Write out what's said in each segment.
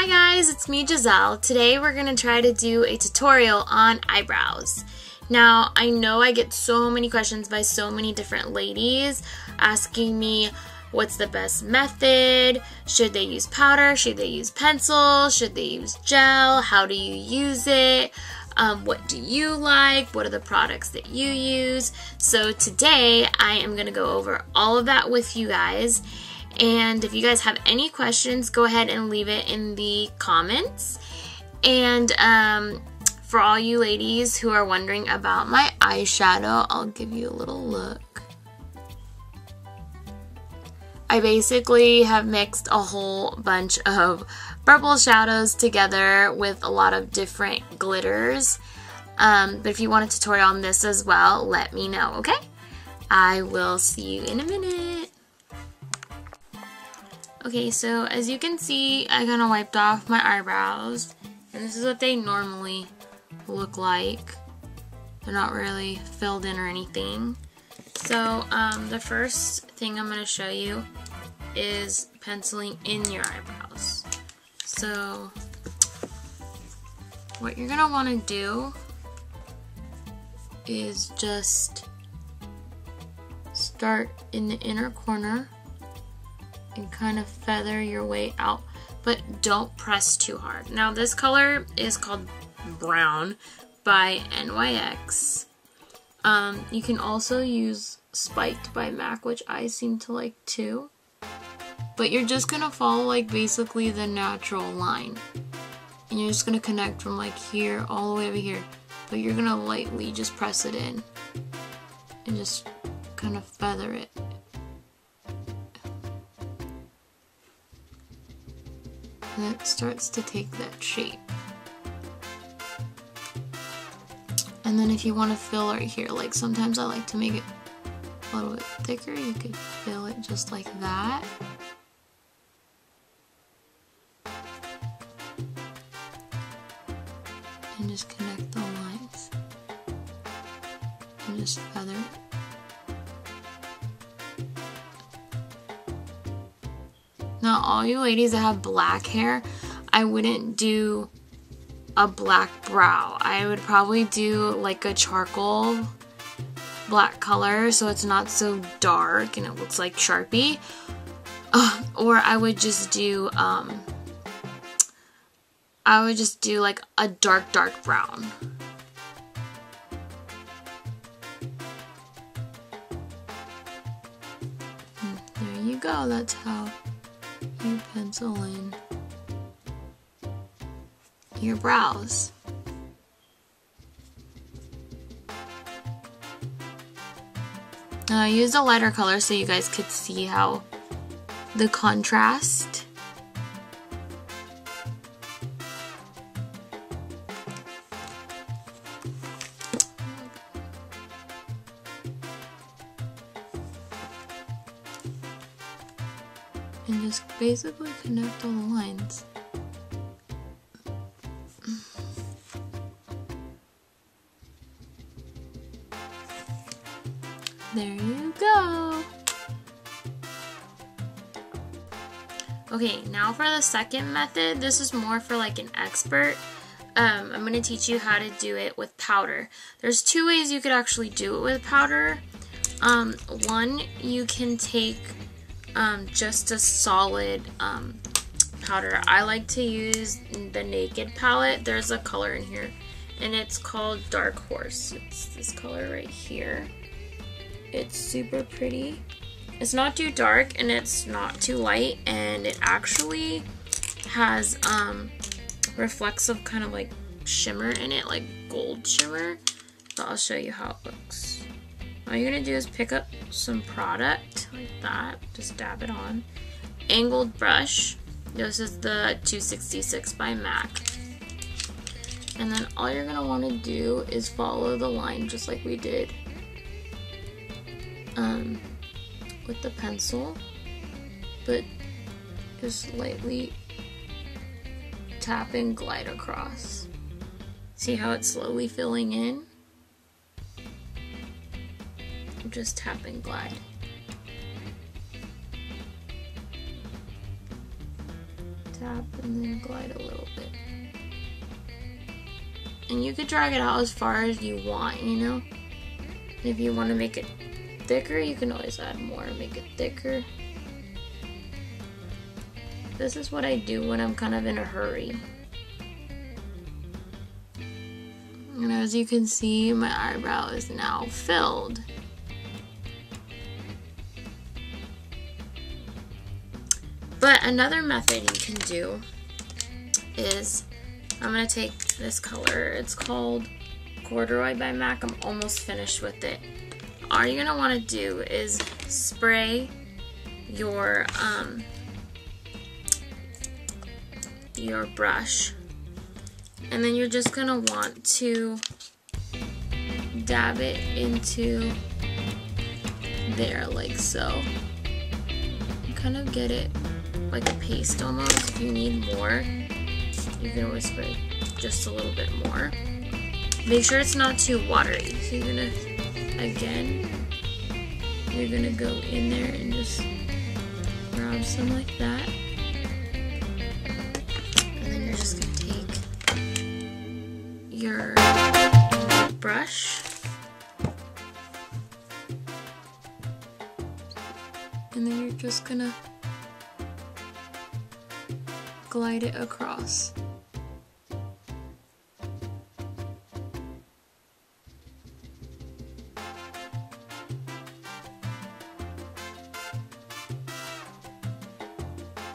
Hi guys, it's me Giselle. Today we're going to try to do a tutorial on eyebrows. Now, I know I get so many questions by so many different ladies asking me what's the best method, should they use powder, should they use pencil, should they use gel, how do you use it, what do you like, what are the products that you use. So today I am going to go over all of that with you guys. And if you guys have any questions, go ahead and leave it in the comments. And for all you ladies who are wondering about my eyeshadow, I'll give you a little look. I basically have mixed a whole bunch of purple shadows together with a lot of different glitters. But if you want a tutorial on this as well, let me know, okay? I will see you in a minute. Okay, so as you can see, I kind of wiped off my eyebrows, and this is what they normally look like. They're not really filled in or anything. So the first thing I'm going to show you is penciling in your eyebrows. So what you're going to want to do is just start in the inner corner and kind of feather your way out, but don't press too hard. Now this color is called Brown by NYX. You can also use Spiked by MAC, which I seem to like too, but you're just gonna follow like basically the natural line, and you're just gonna connect from like here all the way over here, but you're gonna lightly just press it in and just kind of feather it. And it starts to take that shape. And then if you want to fill right here, like sometimes I like to make it a little bit thicker, you could fill it just like that. And just connect the lines. And just feather it. Now, all you ladies that have black hair, I wouldn't do a black brow. I would probably do like a charcoal black color so it's not so dark and it looks like Sharpie. Or I would just do like a dark brown. And there you go. That's how you pencil in your brows. Now I used a lighter color so you guys could see how the contrast. And just basically connect all the lines. There you go. Okay, now for the second method, this is more for like an expert. I'm going to teach you how to do it with powder. There's two ways you could actually do it with powder. One, you can take just a solid powder. I like to use the Naked palette. There's a color in here and it's called Dark Horse. It's this color right here. It's super pretty. It's not too dark and it's not too light, and it actually has reflexive kind of like shimmer in it, like gold shimmer. So I'll show you how it looks. All you're gonna do is pick up some product like that, just dab it on. Angled brush. This is the 266 by MAC. And then all you're gonna want to do is follow the line just like we did with the pencil, but just lightly tap and glide across. See how it's slowly filling in? Just tap and glide. tap and then glide a little bit. And you could drag it out as far as you want, you know? If you want to make it thicker, you can always add more and make it thicker. This is what I do when I'm kind of in a hurry. And as you can see, my eyebrow is now filled. But another method you can do is, I'm going to take this color, it's called Corduroy by MAC. I'm almost finished with it. All you're going to want to do is spray your brush, and then you're just going to want to dab it into there like so. You kind of get it like a paste almost. If you need more, you can always spray just a little bit more. Make sure it's not too watery. So you're gonna, again, you're gonna go in there and just grab some like that. And then you're just gonna take your brush and then you're just gonna glide it across.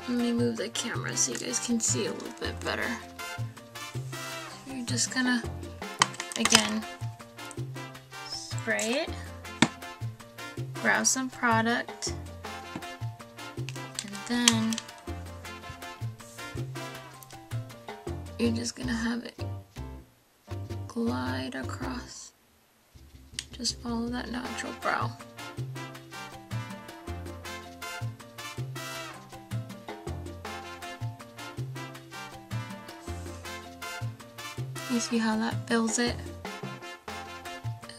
Let me move the camera so you guys can see a little bit better. So you're just gonna, again, spray it, grab some product, and then you're just gonna have it glide across. Just follow that natural brow. You see how that fills it?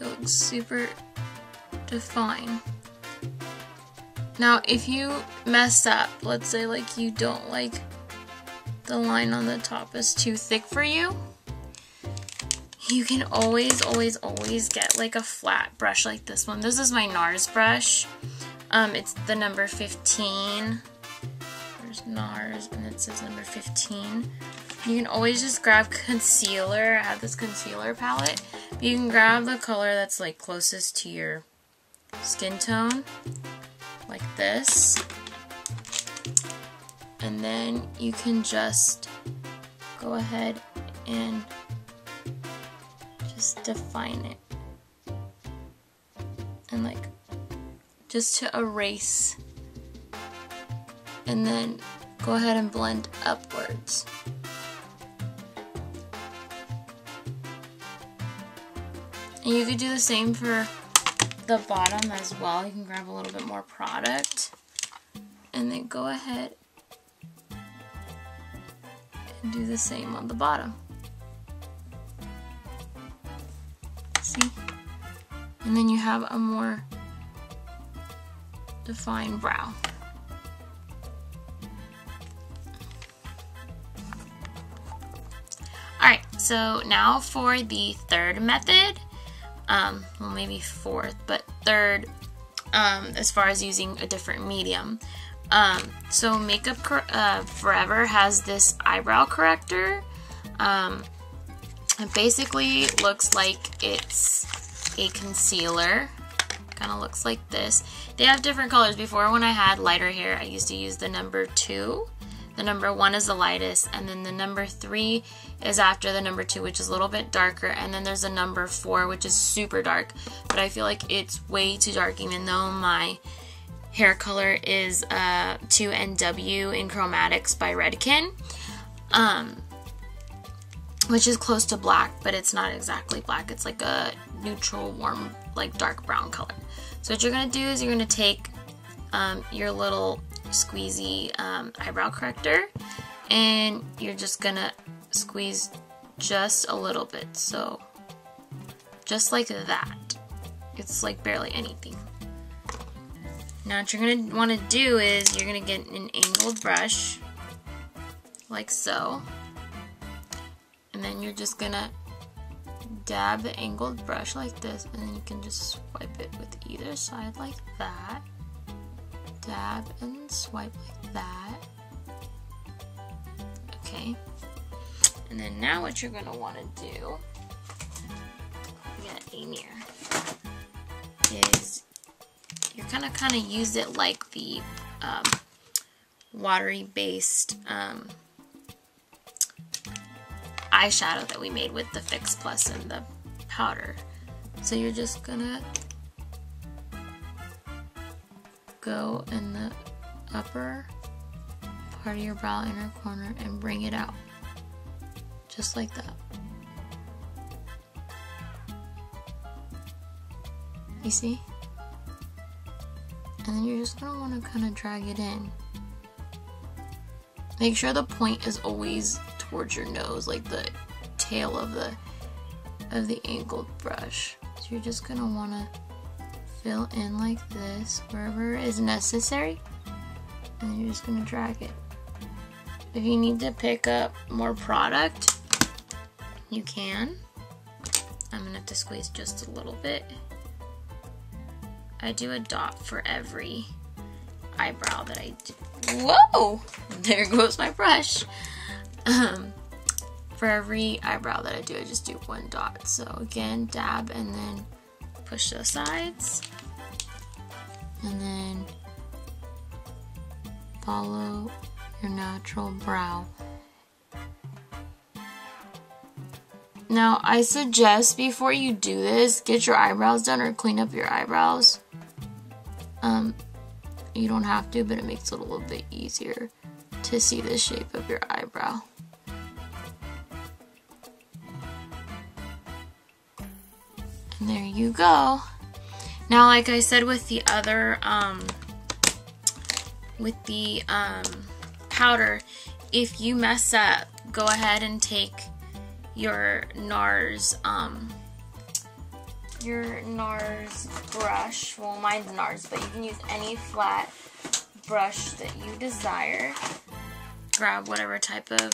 It looks super defined. Now, if you mess up, let's say like you don't like the line on the top is too thick for you, you can always get like a flat brush like this one. This is my NARS brush. It's the number 15. There's NARS and it says number 15. You can always just grab concealer. I have this concealer palette. But you can grab the color that's like closest to your skin tone, like this. And then you can just go ahead and just define it. And like, just to erase. And then go ahead and blend upwards. And you could do the same for the bottom as well. You can grab a little bit more product and then go ahead and do the same on the bottom. See? And then you have a more defined brow. Alright, so now for the third method. Well, maybe fourth, but third, as far as using a different medium. So Makeup Forever has this eyebrow corrector. It basically looks like it's a concealer. Kind of looks like this. They have different colors. Before, when I had lighter hair, I used to use the number 2. The number 1 is the lightest, and then the number 3 is after the number 2, which is a little bit darker, and then there's a number 4, which is super dark, but I feel like it's way too dark, even though my hair color is 2NW in Chromatics by Redken, which is close to black, but it's not exactly black. It's like a neutral, warm, like dark brown color. So what you're going to do is you're going to take your little squeezy eyebrow corrector, and you're just gonna squeeze just a little bit, so just like that. It's like barely anything. Now what you're gonna want to do is you're gonna get an angled brush, like so. And then you're just gonna dab the angled brush like this, and then you can just swipe it with either side like that. Dab and swipe like that. Okay. And then now what you're gonna wanna do, you gotta aim here, is you're gonna kinda use it like the watery based eyeshadow that we made with the Fix Plus and the powder. So you're just gonna go in the upper part of your brow inner corner and bring it out. Just like that. You see? And then you're just gonna wanna kinda drag it in. Make sure the point is always towards your nose, like the tail of the angled brush. So you're just gonna wanna fill in like this wherever is necessary, and then you're just gonna drag it. If you need to pick up more product, you can. I'm gonna have to squeeze just a little bit. I do a dot for every eyebrow that I do. Whoa! There goes my brush. For every eyebrow that I do, I just do one dot. So again, dab and then push the sides. And then follow your natural brow. Now, I suggest before you do this, get your eyebrows done or clean up your eyebrows. You don't have to, but it makes it a little bit easier to see the shape of your eyebrow. And there you go. Now, like I said with the other, powder, if you mess up, go ahead and take your NARS brush. Well, mine's NARS, but you can use any flat brush that you desire. Grab whatever type of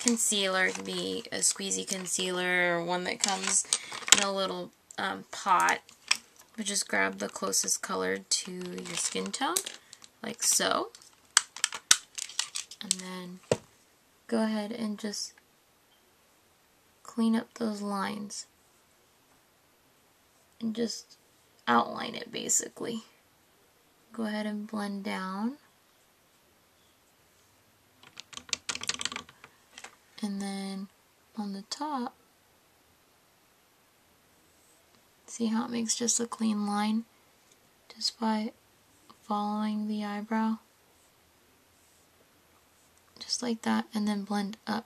concealer. It can be a squeezy concealer or one that comes in a little pot. But just grab the closest color to your skin tone, like so. And then go ahead and just clean up those lines. And just outline it basically. Go ahead and blend down. And then on the top, see how it makes just a clean line just by following the eyebrow? Just like that, and then blend up.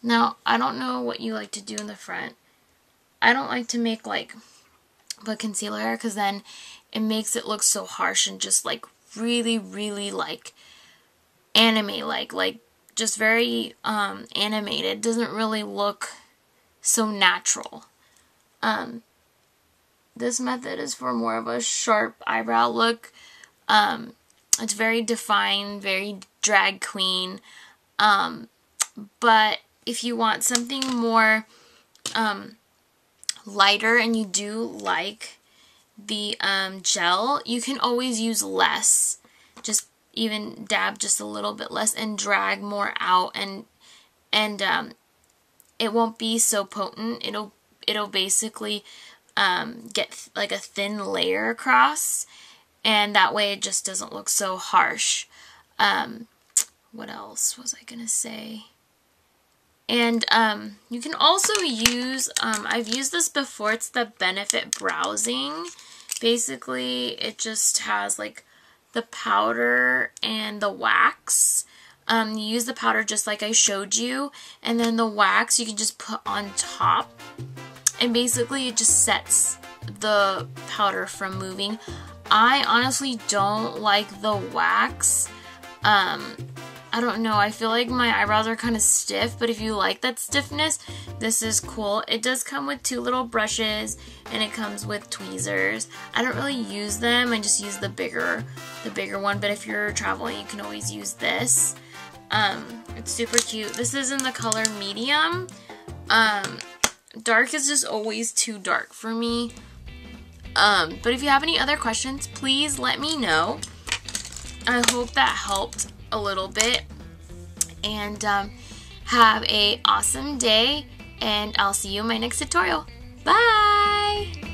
Now, I don't know what you like to do in the front. I don't like to make put concealer, because then it makes it look so harsh and just like really, really like anime like just very animated. It doesn't really look so natural. This method is for more of a sharp eyebrow look. It's very defined, very drag queen. But if you want something more lighter and you do like the gel, you can always use less. Just even dab just a little bit less and drag more out, and it won't be so potent. It'll basically get like a thin layer across, and that way it just doesn't look so harsh. What else was I gonna say? And you can also use, I've used this before, it's the Benefit Browsing. Basically, it just has like the powder and the wax. You use the powder just like I showed you, and then the wax you can just put on top. And basically it just sets the powder from moving. I honestly don't like the wax. I don't know, I feel like my eyebrows are kind of stiff, but if you like that stiffness, this is cool. It does come with 2 little brushes, and it comes with tweezers. I don't really use them, I just use the bigger one, but if you're traveling, you can always use this. It's super cute. This is in the color medium. Dark is just always too dark for me. But if you have any other questions, please let me know. I hope that helped a little bit. And have a awesome day. And I'll see you in my next tutorial. Bye!